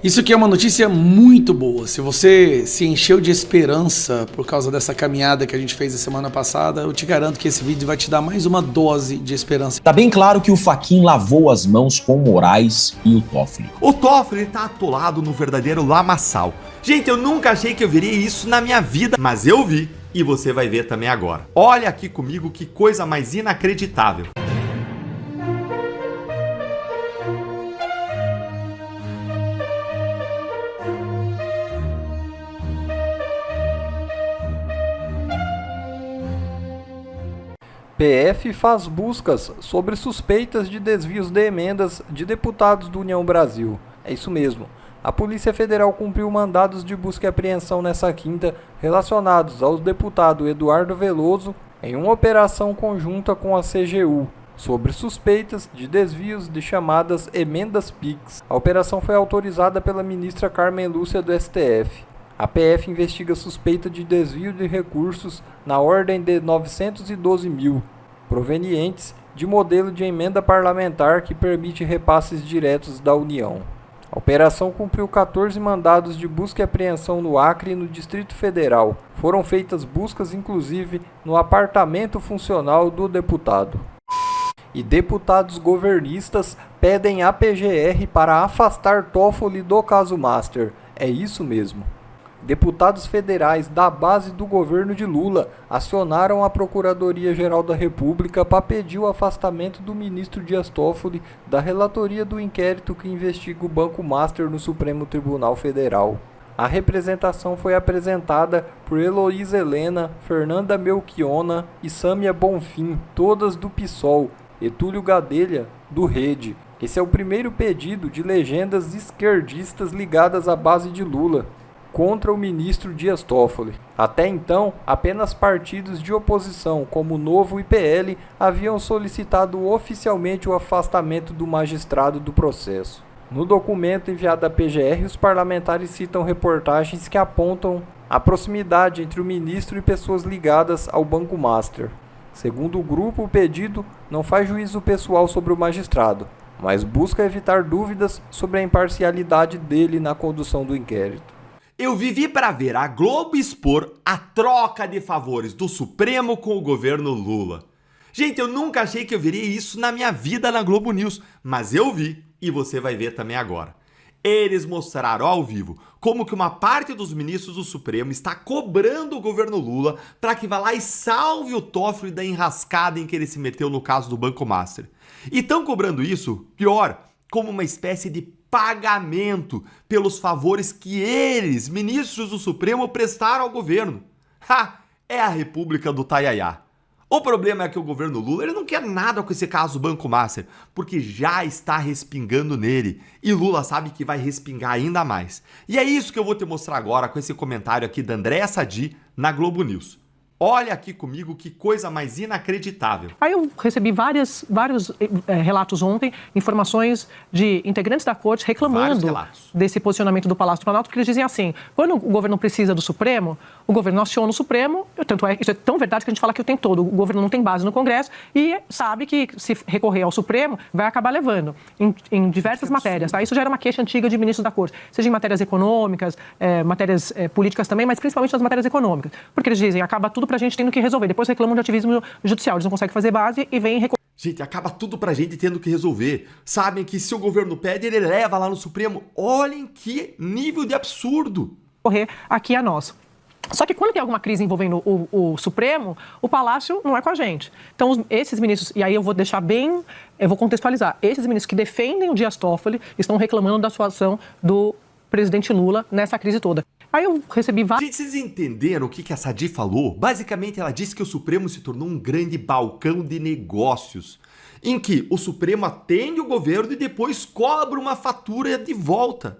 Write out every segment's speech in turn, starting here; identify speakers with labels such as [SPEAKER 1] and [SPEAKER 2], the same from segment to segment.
[SPEAKER 1] Isso aqui é uma notícia muito boa. Se você se encheu de esperança por causa dessa caminhada que a gente fez a semana passada, eu te garanto que esse vídeo vai te dar mais uma dose de esperança.
[SPEAKER 2] Tá bem claro que o Fachin lavou as mãos com o Moraes e o Toffoli.
[SPEAKER 3] O Toffoli tá atolado no verdadeiro lamaçal. Gente, eu nunca achei que eu veria isso na minha vida, mas eu vi e você vai ver também agora. Olha aqui comigo que coisa mais inacreditável.
[SPEAKER 4] PF faz buscas sobre suspeitas de desvios de emendas de deputados do União Brasil. É isso mesmo. A Polícia Federal cumpriu mandados de busca e apreensão nessa quinta relacionados ao deputado Eduardo Veloso em uma operação conjunta com a CGU sobre suspeitas de desvios de chamadas emendas PIX. A operação foi autorizada pela ministra Carmen Lúcia do STF. A PF investiga suspeita de desvio de recursos na ordem de 912 mil, provenientes de modelo de emenda parlamentar que permite repasses diretos da União. A operação cumpriu 14 mandados de busca e apreensão no Acre e no Distrito Federal. Foram feitas buscas inclusive no apartamento funcional do deputado. E deputados governistas pedem à PGR para afastar Toffoli do caso Master. É isso mesmo. Deputados federais da base do governo de Lula acionaram a Procuradoria-Geral da República para pedir o afastamento do ministro Dias Toffoli da relatoria do inquérito que investiga o Banco Master no Supremo Tribunal Federal. A representação foi apresentada por Heloísa Helena, Fernanda Melchiona e Sâmia Bonfim, todas do PSOL, e Túlio Gadelha, do Rede. Esse é o primeiro pedido de legendas esquerdistas ligadas à base de Lula contra o ministro Dias Toffoli. Até então, apenas partidos de oposição, como o Novo e PL, haviam solicitado oficialmente o afastamento do magistrado do processo. No documento enviado à PGR, os parlamentares citam reportagens que apontam a proximidade entre o ministro e pessoas ligadas ao Banco Master. Segundo o grupo, o pedido não faz juízo pessoal sobre o magistrado, mas busca evitar dúvidas sobre a imparcialidade dele na condução do inquérito.
[SPEAKER 3] Eu vivi para ver a Globo expor a troca de favores do Supremo com o governo Lula. Gente, eu nunca achei que eu veria isso na minha vida na Globo News, mas eu vi e você vai ver também agora. Eles mostraram ao vivo como que uma parte dos ministros do Supremo está cobrando o governo Lula para que vá lá e salve o Toffoli da enrascada em que ele se meteu no caso do Banco Master. E estão cobrando isso, pior, como uma espécie de pagamento pelos favores que eles, ministros do Supremo, prestaram ao governo. É a República do Taiaiá. O problema é que o governo Lula ele não quer nada com esse caso do Banco Master, porque já está respingando nele. E Lula sabe que vai respingar ainda mais. E é isso que eu vou te mostrar agora com esse comentário aqui da Andréa Sadi na Globo News. Olha aqui comigo que coisa mais inacreditável.
[SPEAKER 5] Aí eu recebi vários relatos ontem, informações de integrantes da corte reclamando desse posicionamento do Palácio do Planalto, porque eles dizem assim, quando o governo precisa do Supremo, o governo aciona o Supremo, tanto é, isso é tão verdade que a gente fala que o tempo todo, o governo não tem base no Congresso e sabe que se recorrer ao Supremo, vai acabar levando em diversas matérias. Tá? Isso já era uma queixa antiga de ministros da corte, seja em matérias econômicas, matérias políticas também, mas principalmente nas matérias econômicas, porque eles dizem, acaba tudo pra gente tendo que resolver. Depois reclamam de ativismo judicial. Eles não conseguem fazer base e vêm recorrer.
[SPEAKER 3] Gente, acaba tudo pra gente tendo que resolver. Sabem que se o governo pede, ele leva lá no Supremo. Olhem que nível de absurdo.
[SPEAKER 5] Correr aqui a nós. Só que quando tem alguma crise envolvendo o Supremo, o Palácio não é com a gente. Então, esses ministros, e aí eu vou deixar bem, eu vou contextualizar, esses ministros que defendem o Dias Toffoli estão reclamando da situação do presidente Lula nessa crise toda. Aí eu recebi vários...
[SPEAKER 3] Gente, vocês entenderam o que a Sadi falou? Basicamente, ela disse que o Supremo se tornou um grande balcão de negócios, em que o Supremo atende o governo e depois cobra uma fatura de volta.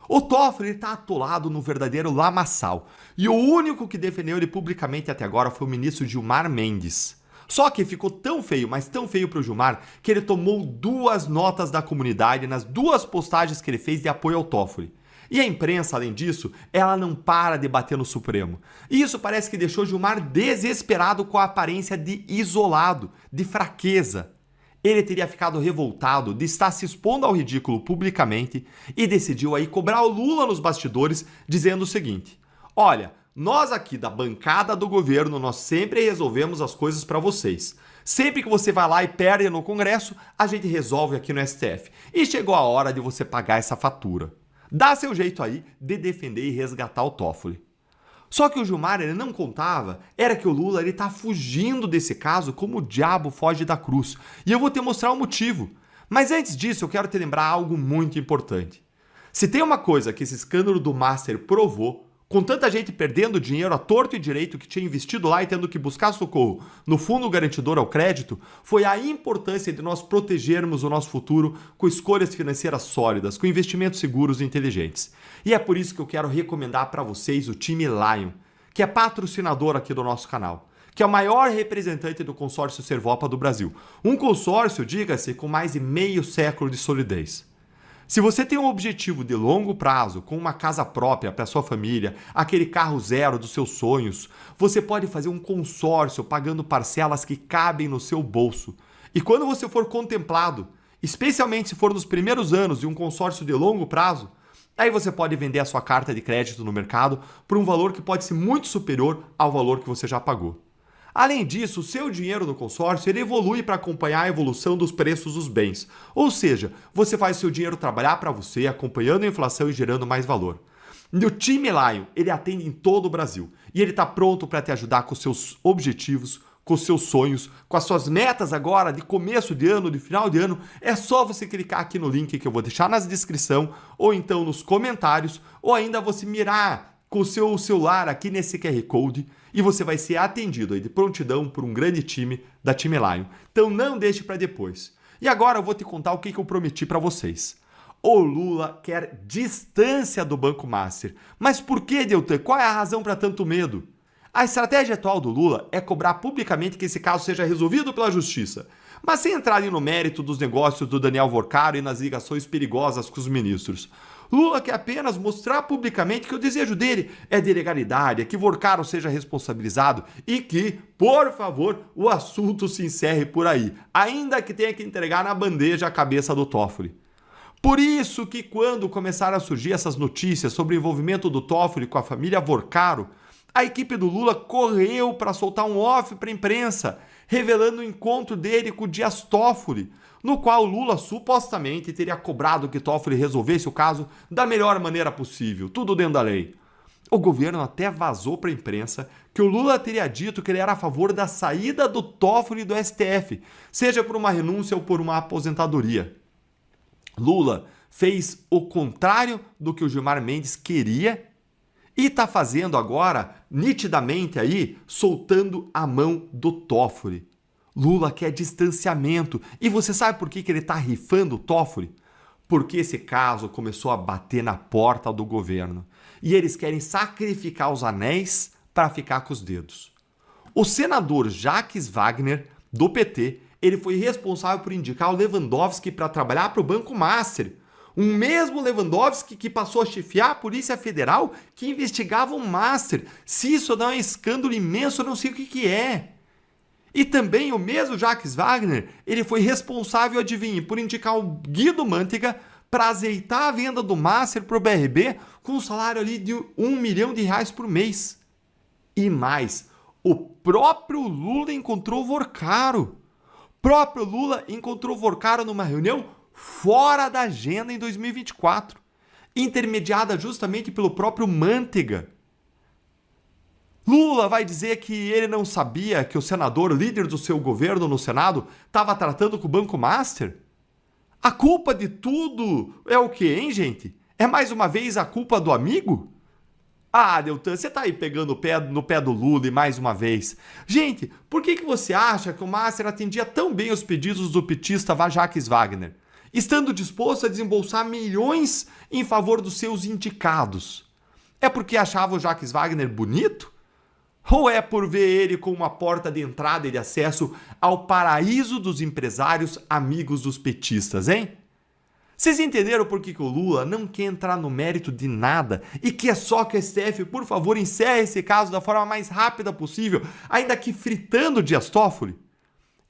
[SPEAKER 3] O Toffoli está atolado no verdadeiro lamaçal, e o único que defendeu ele publicamente até agora foi o ministro Gilmar Mendes. Só que ficou tão feio, mas tão feio para o Gilmar, que ele tomou 2 notas da comunidade nas 2 postagens que ele fez de apoio ao Toffoli. E a imprensa, além disso, ela não para de bater no Supremo. E isso parece que deixou Gilmar desesperado com a aparência de isolado, de fraqueza. ele teria ficado revoltado de estar se expondo ao ridículo publicamente e decidiu aí cobrar o Lula nos bastidores, dizendo o seguinte: olha, nós aqui da bancada do governo, nós sempre resolvemos as coisas para vocês. Sempre que você vai lá e perde no Congresso, a gente resolve aqui no STF. E chegou a hora de você pagar essa fatura. Dá seu jeito aí de defender e resgatar o Toffoli. Só que o Gilmar ele não contava, era que o Lula ele tá fugindo desse caso como o diabo foge da cruz. E eu vou te mostrar o motivo. Mas antes disso, eu quero te lembrar algo muito importante. Se tem uma coisa que esse escândalo do Master provou, com tanta gente perdendo dinheiro à torto e direito que tinha investido lá e tendo que buscar socorro no fundo garantidor ao crédito, foi a importância de nós protegermos o nosso futuro com escolhas financeiras sólidas, com investimentos seguros e inteligentes. E é por isso que eu quero recomendar para vocês o time Lion, que é patrocinador aqui do nosso canal, que é o maior representante do consórcio Servopa do Brasil. Um consórcio, diga-se, com mais de meio século de solidez. Se você tem um objetivo de longo prazo, com uma casa própria para sua família, aquele carro zero dos seus sonhos, você pode fazer um consórcio pagando parcelas que cabem no seu bolso. E quando você for contemplado, especialmente se for nos primeiros anos de um consórcio de longo prazo, aí você pode vender a sua carta de crédito no mercado por um valor que pode ser muito superior ao valor que você já pagou. Além disso, o seu dinheiro no consórcio ele evolui para acompanhar a evolução dos preços dos bens. Ou seja, você faz o seu dinheiro trabalhar para você, acompanhando a inflação e gerando mais valor. E o time Lion, ele atende em todo o Brasil. E ele está pronto para te ajudar com os seus objetivos, com os seus sonhos, com as suas metas agora de começo de ano, de final de ano. É só você clicar aqui no link que eu vou deixar na descrição, ou então nos comentários, ou ainda você mirar com o seu celular aqui nesse QR Code e você vai ser atendido aí de prontidão por um grande time da Time Lion. Então não deixe para depois. E agora eu vou te contar o que eu prometi para vocês. O Lula quer distância do Banco Master. Mas por que, Deltan? Qual é a razão para tanto medo? A estratégia atual do Lula é cobrar publicamente que esse caso seja resolvido pela justiça, mas sem entrar ali no mérito dos negócios do Daniel Vorcaro e nas ligações perigosas com os ministros. Lula quer apenas mostrar publicamente que o desejo dele é de legalidade, é que Vorcaro seja responsabilizado e que, por favor, o assunto se encerre por aí, ainda que tenha que entregar na bandeja a cabeça do Toffoli. Por isso que quando começaram a surgir essas notícias sobre o envolvimento do Toffoli com a família Vorcaro, a equipe do Lula correu para soltar um off para a imprensa, revelando o encontro dele com o Dias Toffoli, no qual Lula supostamente teria cobrado que Toffoli resolvesse o caso da melhor maneira possível, tudo dentro da lei. O governo até vazou para a imprensa que o Lula teria dito que ele era a favor da saída do Toffoli do STF, seja por uma renúncia ou por uma aposentadoria. Lula fez o contrário do que o Gilmar Mendes queria e está fazendo agora, nitidamente aí, soltando a mão do Toffoli. Lula quer distanciamento. E você sabe por que ele está rifando o Toffoli? Porque esse caso começou a bater na porta do governo. E eles querem sacrificar os anéis para ficar com os dedos. O senador Jacques Wagner, do PT, ele foi responsável por indicar o Lewandowski para trabalhar para o Banco Master. Um mesmo Lewandowski que passou a chefiar a Polícia Federal que investigava o Master. Se isso não é um escândalo imenso, eu não sei o que é. E também o mesmo Jacques Wagner, ele foi responsável, adivinhe, por indicar o Guido Mantega para azeitar a venda do Master para o BRB com um salário ali de R$1 milhão por mês. E mais, o próprio Lula encontrou Vorcaro. O próprio Lula encontrou Vorcaro numa reunião fora da agenda em 2024, intermediada justamente pelo próprio Mantega. Lula vai dizer que ele não sabia que o senador, líder do seu governo no Senado, estava tratando com o Banco Master? A culpa de tudo é o quê, hein, gente? É mais uma vez a culpa do amigo? Ah, Deltan, você tá aí pegando no pé do Lula e mais uma vez. Gente, por que você acha que o Master atendia tão bem os pedidos do petista Jacques Wagner, estando disposto a desembolsar milhões em favor dos seus indicados? É porque achava o Jacques Wagner bonito? Ou é por ver ele como uma porta de entrada e de acesso ao paraíso dos empresários amigos dos petistas, hein? Vocês entenderam por que o Lula não quer entrar no mérito de nada e que é só que o STF, por favor, encerre esse caso da forma mais rápida possível, ainda que fritando o Dias Toffoli?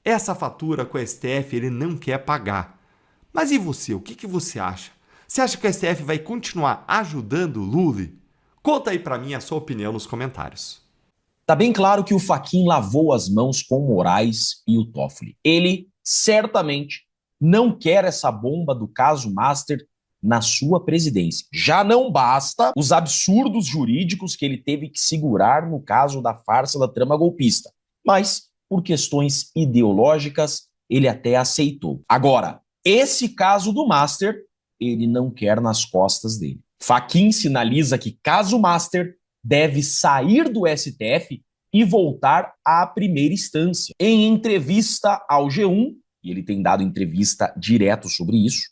[SPEAKER 3] Essa fatura com o STF ele não quer pagar. Mas e você? O que você acha? Você acha que o STF vai continuar ajudando o Lula? Conta aí pra mim a sua opinião nos comentários.
[SPEAKER 2] Tá bem claro que o Fachin lavou as mãos com o Moraes e o Toffoli. Ele certamente não quer essa bomba do caso Master na sua presidência. Já não basta os absurdos jurídicos que ele teve que segurar no caso da farsa da trama golpista. Mas, por questões ideológicas, ele até aceitou. Agora, esse caso do Master, ele não quer nas costas dele. Fachin sinaliza que caso Master deve sair do STF e voltar à primeira instância. Em entrevista ao G1, e ele tem dado entrevista direto sobre isso,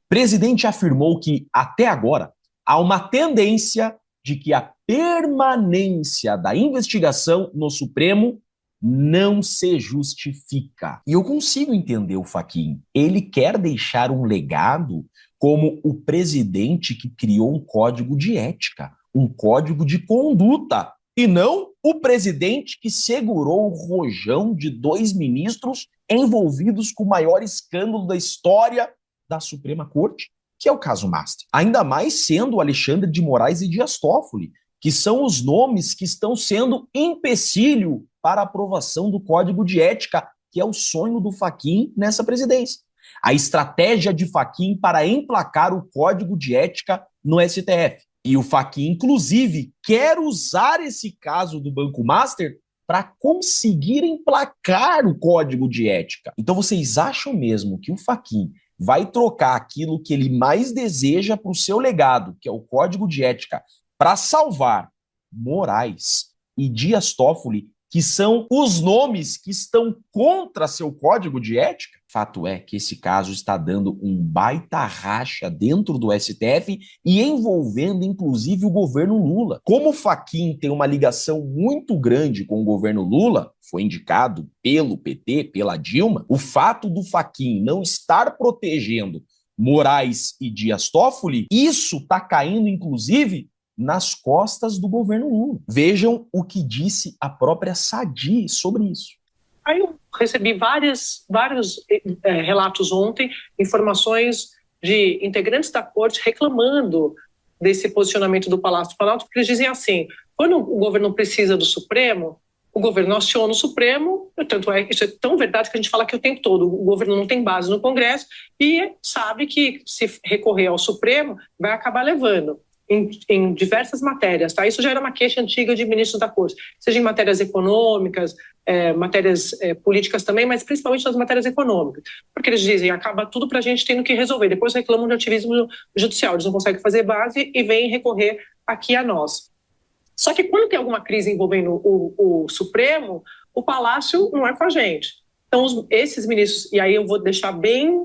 [SPEAKER 2] o presidente afirmou que, até agora, há uma tendência de que a permanência da investigação no Supremo não se justifica. E eu consigo entender o Fachin. Ele quer deixar um legado como o presidente que criou um código de ética, um código de conduta, e não o presidente que segurou o rojão de 2 ministros envolvidos com o maior escândalo da história da Suprema Corte, que é o caso Master. Ainda mais sendo Alexandre de Moraes e Dias Toffoli, que são os nomes que estão sendo empecilho para a aprovação do Código de Ética, que é o sonho do Fachin nessa presidência. A estratégia de Fachin para emplacar o Código de Ética no STF. E o Fachin, inclusive, quer usar esse caso do Banco Master para conseguir emplacar o Código de Ética. Então vocês acham mesmo que o Fachin vai trocar aquilo que ele mais deseja para o seu legado, que é o Código de Ética, para salvar Moraes e Dias Toffoli, que são os nomes que estão contra seu código de ética? Fato é que esse caso está dando um baita racha dentro do STF e envolvendo inclusive o governo Lula. Como o Fachin tem uma ligação muito grande com o governo Lula, foi indicado pelo PT, pela Dilma, o fato do Fachin não estar protegendo Moraes e Dias Toffoli, isso está caindo inclusive nas costas do governo Lula. Vejam o que disse a própria Sadi sobre isso.
[SPEAKER 5] Aí eu recebi vários relatos ontem, informações de integrantes da corte reclamando desse posicionamento do Palácio do Planalto, porque eles dizem assim, quando o governo precisa do Supremo, o governo aciona o Supremo, tanto é, isso é tão verdade que a gente fala que o tempo todo o governo não tem base no Congresso e sabe que se recorrer ao Supremo vai acabar levando. Em diversas matérias, tá? Isso já era uma queixa antiga de ministros da Corte, seja em matérias econômicas, matérias políticas também, mas principalmente nas matérias econômicas, porque eles dizem, acaba tudo para a gente tendo que resolver, depois reclamam de ativismo judicial, eles não conseguem fazer base e vêm recorrer aqui a nós. Só que quando tem alguma crise envolvendo o Supremo, o Palácio não é com a gente. Então, esses ministros, e aí eu vou deixar bem...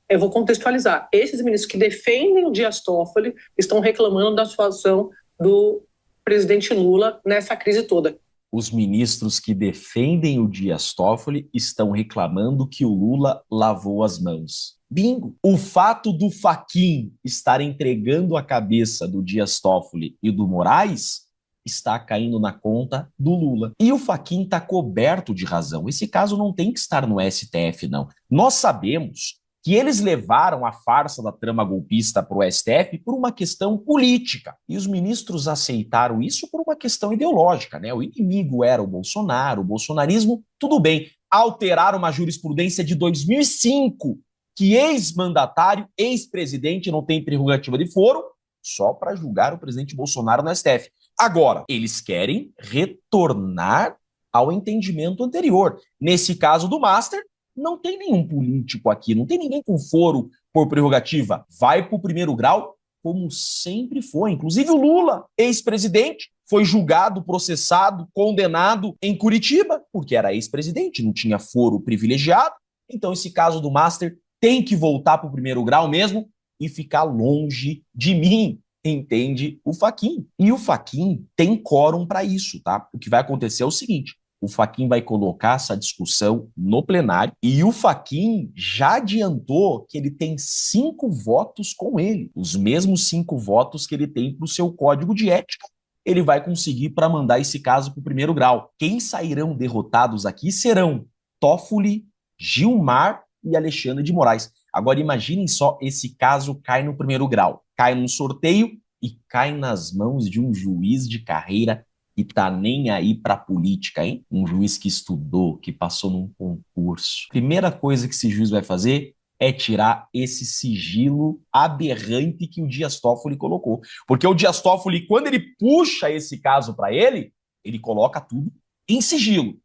[SPEAKER 5] Eu vou contextualizar. Esses ministros que defendem o Dias Toffoli estão reclamando da situação do presidente Lula nessa crise toda.
[SPEAKER 2] Os ministros que defendem o Dias Toffoli estão reclamando que o Lula lavou as mãos. Bingo! O fato do Fachin estar entregando a cabeça do Dias Toffoli e do Moraes está caindo na conta do Lula. E o Fachin está coberto de razão. Esse caso não tem que estar no STF, não. Nós sabemos que eles levaram a farsa da trama golpista para o STF por uma questão política. E os ministros aceitaram isso por uma questão ideológica, né? O inimigo era o Bolsonaro, o bolsonarismo, tudo bem. Alteraram uma jurisprudência de 2005, que ex-mandatário, ex-presidente não tem prerrogativa de foro, só para julgar o presidente Bolsonaro no STF. Agora, eles querem retornar ao entendimento anterior. Nesse caso do Master, não tem nenhum político aqui, não tem ninguém com foro por prerrogativa. Vai para o primeiro grau, como sempre foi. Inclusive o Lula, ex-presidente, foi julgado, processado, condenado em Curitiba, porque era ex-presidente, não tinha foro privilegiado. Então esse caso do Master tem que voltar para o primeiro grau mesmo e ficar longe de mim, entende o Fachin. E o Fachin tem quórum para isso, tá? O que vai acontecer é o seguinte, o Fachin vai colocar essa discussão no plenário e o Fachin já adiantou que ele tem 5 votos com ele, os mesmos 5 votos que ele tem para o seu código de ética, ele vai conseguir para mandar esse caso para o primeiro grau. Quem sairão derrotados aqui serão Toffoli Gilmar e Alexandre de Moraes. Agora imaginem só, esse caso cai no primeiro grau, cai num sorteio e cai nas mãos de um juiz de carreira que tá nem aí pra política, hein? Um juiz que estudou, que passou num concurso. Primeira coisa que esse juiz vai fazer é tirar esse sigilo aberrante que o Dias Toffoli colocou. Porque o Dias Toffoli, quando ele puxa esse caso para ele coloca tudo em sigilo.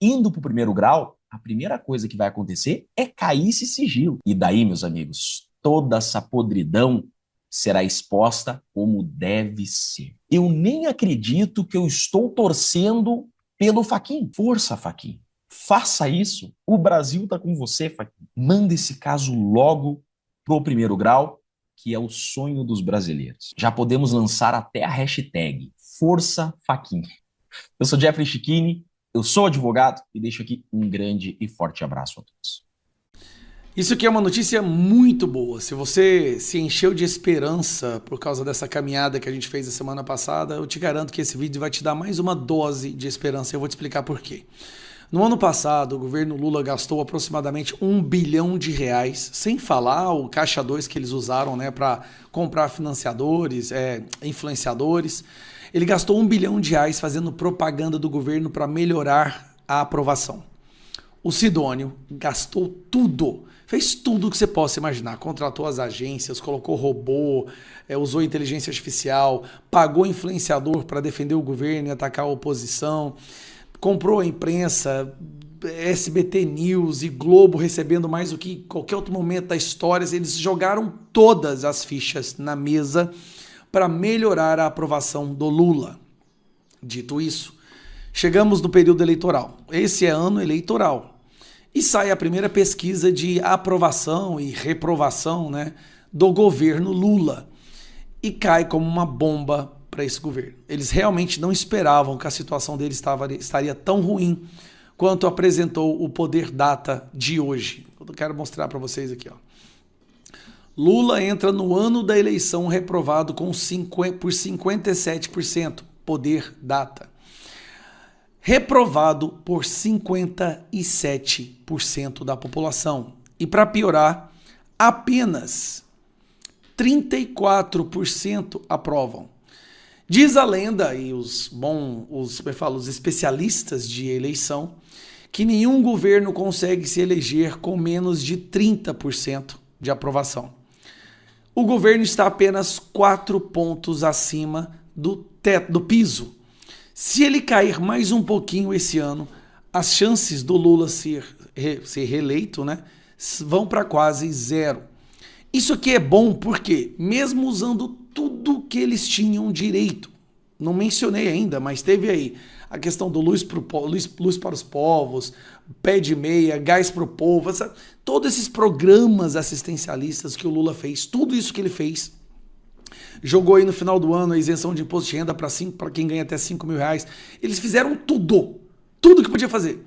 [SPEAKER 2] Indo para o primeiro grau, a primeira coisa que vai acontecer é cair esse sigilo. E daí, meus amigos, toda essa podridão será exposta como deve ser. Eu nem acredito que eu estou torcendo pelo Fachin. Força, Fachin. Faça isso. O Brasil tá com você, Fachin. Manda esse caso logo pro primeiro grau, que é o sonho dos brasileiros. Já podemos lançar até a hashtag Força Fachin. Eu sou Jeffrey Chiquini, eu sou advogado e deixo aqui um grande e forte abraço a todos.
[SPEAKER 1] Isso aqui é uma notícia muito boa. Se você se encheu de esperança por causa dessa caminhada que a gente fez a semana passada, eu te garanto que esse vídeo vai te dar mais uma dose de esperança. Eu vou te explicar por quê. No ano passado, o governo Lula gastou aproximadamente R$1 bilhão, sem falar o Caixa 2 que eles usaram, né, para comprar financiadores, influenciadores. Ele gastou R$1 bilhão fazendo propaganda do governo para melhorar a aprovação. O Sidônio gastou tudo, fez tudo que você possa imaginar. Contratou as agências, colocou robô, usou inteligência artificial, pagou influenciador para defender o governo e atacar a oposição, comprou a imprensa, SBT News e Globo recebendo mais do que qualquer outro momento da história. Eles jogaram todas as fichas na mesa para melhorar a aprovação do Lula. Dito isso, chegamos no período eleitoral. Esse é ano eleitoral. E sai a primeira pesquisa de aprovação e reprovação, né, do governo Lula. E cai como uma bomba para esse governo. Eles realmente não esperavam que a situação deles estaria tão ruim quanto apresentou o Poder Data de hoje. Eu quero mostrar para vocês aqui, ó. Lula entra no ano da eleição reprovado por 57%, Poder Data. Reprovado por 57% da população. E para piorar, apenas 34% aprovam. Diz a lenda e os especialistas de eleição que nenhum governo consegue se eleger com menos de 30% de aprovação. O governo está apenas 4 pontos acima do teto, do piso. Se ele cair mais um pouquinho esse ano, as chances do Lula ser reeleito, né, vão para quase zero. Isso aqui é bom porque, mesmo usando tudo que eles tinham direito, não mencionei ainda, mas teve aí a questão do luz para os povos, pé de meia, gás para o povo, todos esses programas assistencialistas que o Lula fez, tudo isso que ele fez, jogou aí no final do ano a isenção de imposto de renda para quem ganha até R$5.000. Eles fizeram tudo que podia fazer.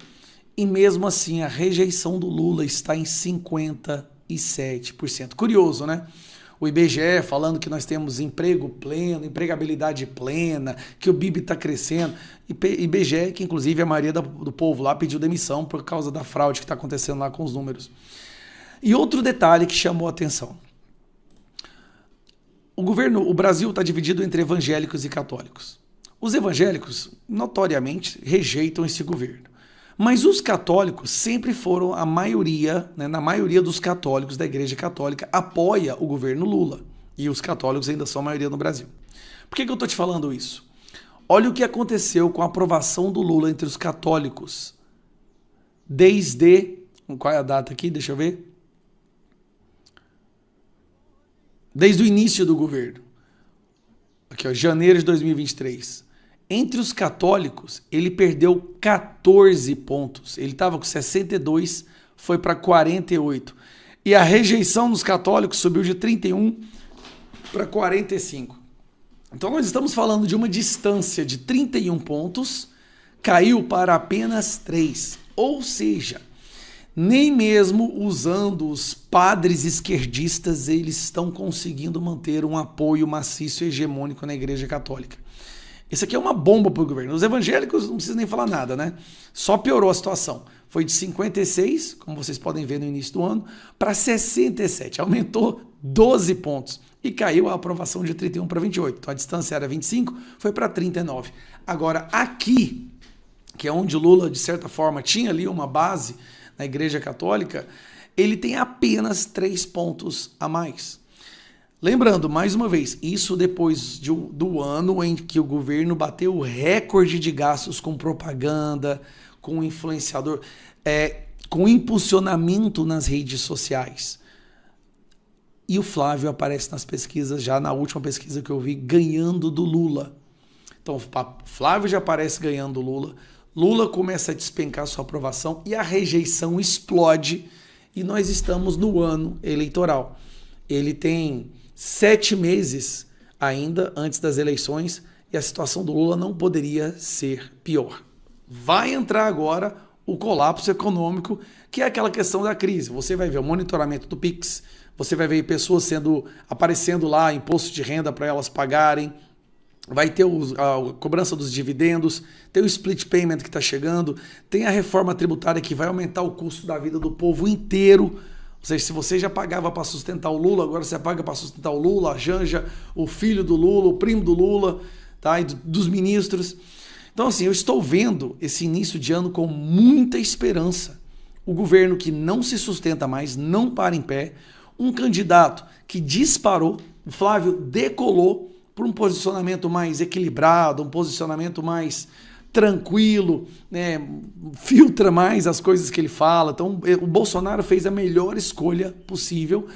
[SPEAKER 1] E mesmo assim a rejeição do Lula está em 57%. Curioso, né? O IBGE falando que nós temos emprego pleno, empregabilidade plena, que o PIB está crescendo. IBGE, que inclusive a maioria do povo lá pediu demissão por causa da fraude que está acontecendo lá com os números. E outro detalhe que chamou a atenção. O Brasil está dividido entre evangélicos e católicos. Os evangélicos, notoriamente, rejeitam esse governo. Mas os católicos sempre foram a maioria, né, na maioria dos católicos da Igreja Católica, apoia o governo Lula. E os católicos ainda são a maioria no Brasil. Por que eu estou te falando isso? Olha o que aconteceu com a aprovação do Lula entre os católicos. Desde... Qual é a data aqui? Deixa eu ver. Desde o início do governo. Aqui, ó, janeiro de 2023. Entre os católicos, ele perdeu 14 pontos. Ele estava com 62, foi para 48. E a rejeição dos católicos subiu de 31 para 45. Então nós estamos falando de uma distância de 31 pontos, caiu para apenas 3. Ou seja, nem mesmo usando os padres esquerdistas, eles estão conseguindo manter um apoio maciço e hegemônico na Igreja Católica. Isso aqui é uma bomba para o governo. Os evangélicos não precisam nem falar nada, né? Só piorou a situação. Foi de 56, como vocês podem ver no início do ano, para 67. Aumentou 12 pontos. E caiu a aprovação de 31 para 28. Então a distância era 25, foi para 39. Agora, aqui, que é onde o Lula, de certa forma, tinha ali uma base na Igreja Católica, ele tem apenas 3 pontos a mais. Lembrando, mais uma vez, isso depois do ano em que o governo bateu o recorde de gastos com propaganda, com influenciador, com impulsionamento nas redes sociais. E o Flávio aparece nas pesquisas, já na última pesquisa que eu vi, ganhando do Lula. Então, o Flávio já aparece ganhando do Lula, Lula começa a despencar sua aprovação e a rejeição explode, e nós estamos no ano eleitoral. Ele tem 7 meses ainda antes das eleições e a situação do Lula não poderia ser pior. Vai entrar agora o colapso econômico, que é aquela questão da crise. Você vai ver o monitoramento do Pix, você vai ver pessoas aparecendo lá, imposto de renda para elas pagarem, vai ter a cobrança dos dividendos, tem o split payment que está chegando, tem a reforma tributária que vai aumentar o custo da vida do povo inteiro. Ou seja, se você já pagava para sustentar o Lula, agora você paga para sustentar o Lula, a Janja, o filho do Lula, o primo do Lula, tá? E dos ministros. Então, assim, eu estou vendo esse início de ano com muita esperança. O governo que não se sustenta mais, não para em pé, um candidato que disparou, o Flávio decolou por um posicionamento mais equilibrado, um posicionamento mais tranquilo, né, filtra mais as coisas que ele fala. Então, o Bolsonaro fez a melhor escolha possível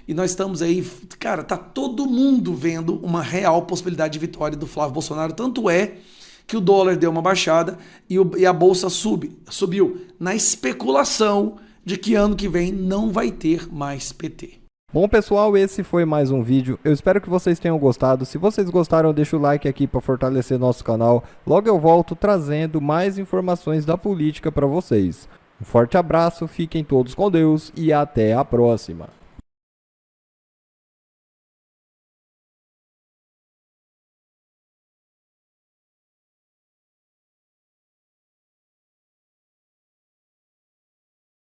[SPEAKER 1] e nós estamos aí, cara, tá todo mundo vendo uma real possibilidade de vitória do Flávio Bolsonaro, tanto é que o dólar deu uma baixada e a bolsa subiu na especulação de que ano que vem não vai ter mais PT.
[SPEAKER 4] Bom, pessoal, esse foi mais um vídeo. Eu espero que vocês tenham gostado. Se vocês gostaram, deixa o like aqui para fortalecer nosso canal. Logo eu volto trazendo mais informações da política para vocês. Um forte abraço, fiquem todos com Deus e até a próxima.